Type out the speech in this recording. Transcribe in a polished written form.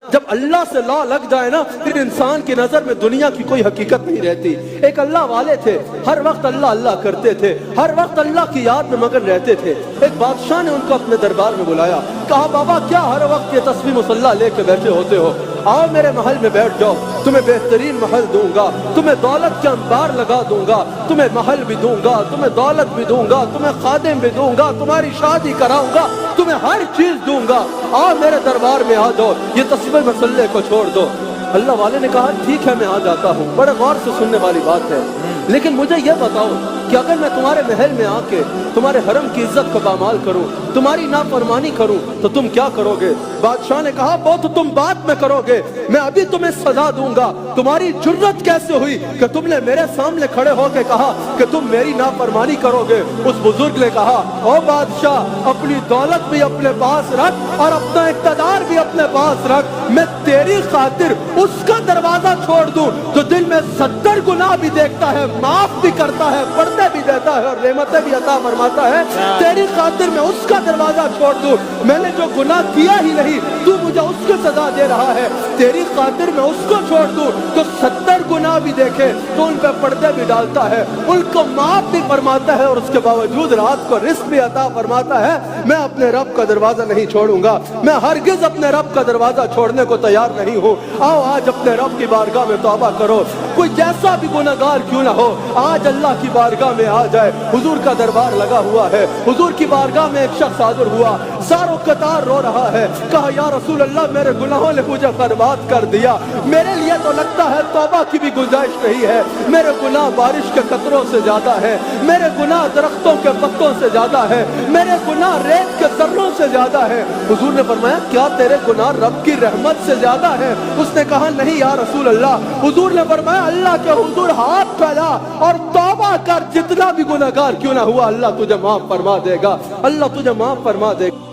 जब अल्लाह से लॉ लग जाए ना, फिर इंसान की नजर में दुनिया की कोई हकीकत नहीं रहती। एक अल्लाह वाले थे, हर वक्त अल्लाह अल्लाह करते थे, हर वक्त अल्लाह की याद में मगन रहते थे। एक बादशाह ने उनको अपने दरबार में बुलाया, कहा बाबा क्या हर वक्त ये तस्बीह मुसल्ला लेके बैठे होते हो, आओ मेरे महल में बैठ जाओ, तुम्हें बेहतरीन महल दूंगा, तुम्हें दौलत के अंबार लगा दूंगा, तुम्हें महल भी दूंगा, तुम्हें दौलत भी दूंगा, तुम्हें खादिम भी दूंगा, तुम्हारी शादी कराऊंगा, तुम्हें हर चीज दूंगा, आओ मेरे दरबार में आ जाओ, ये तस्बीह मसल्ले को छोड़ दो। अल्लाह वाले ने कहा ठीक है मैं आ जाता हूँ। बड़े गौर से सुनने वाली बात है, लेकिन मुझे यह बताओ कि अगर मैं तुम्हारे महल में आके तुम्हारे हरम की इज्जत को पामाल करूं, तुम्हारी नाफरमानी करूं, तो तुम क्या करोगे? बादशाह ने कहा वो तो तुम बात में करोगे, मैं अभी तुम्हें सजा दूंगा। तुम्हारी जुर्रत कैसे हुई कि तुमने मेरे सामने खड़े होकर कहा कि तुम मेरी नाफरमानी करोगे? उस बुजुर्ग ने कहा ओ बादशाह, अपनी दौलत भी अपने पास रख और अपना इक़्तिदार भी अपने पास रख। मैं तेरी खातिर उसका दरवाजा छोड़ दूं जो दिल में 70 गुनाह भी देखता है, माफ भी करता है, पर्दे भी देता है और रहमतें भी अता फरमाता है। तेरी खातिर मैं उसका दरवाजा छोड़ दूं, मैंने जो गुनाह किया ही नहीं, तू मुझे उसकी सजा दे रहा है। तेरी खातिर मैं उसको छोड़ दूं तो 70 गुनाह भी देखे तो उन पे पर्दे भी डालता है, उनको माफ भी फरमाता है और उसके बावजूद रात को रिस्क भी अता फरमाता है। मैं अपने रब का दरवाजा नहीं छोड़ूंगा, मैं हरगिज अपने रब का दरवाजा छोड़ने को तैयार नहीं हूँ। आओ आज अपने रब की बारगाह में तौबा करो, कोई जैसा भी गुनहगार क्यों ना हो, आज अल्लाह की बारगाह में आ जाए। हुजूर का दरबार लगा हुआ है, हुजूर की बारगाह में एक शख्स हाजिर हुआ, सारों कतार रो रहा है, कहा या रसूल अल्लाह मेरे गुनाहों ने मुझे बर्बाद कर दिया, मेरे लिए तो लगता है तौबा की भी गुंजाइश नहीं है, मेरे गुनाह बारिश के कतरों से ज्यादा है, मेरे गुनाह दरख्तों के पत्तों से ज्यादा है, मेरे गुनाह रेत के जर्रों से ज्यादा है। हुजूर ने फरमाया क्या तेरे गुनाह रब की रहमत से ज्यादा है? उसने कहा नहीं या रसूल अल्लाह। हुजूर ने फरमाया अल्लाह के हुजूर हाथ फैला और तौबा कर, जितना भी गुनहगार क्यों ना हुआ अल्लाह तुझे माफ फरमा देगा, अल्लाह तुझे माफ फरमा देगा।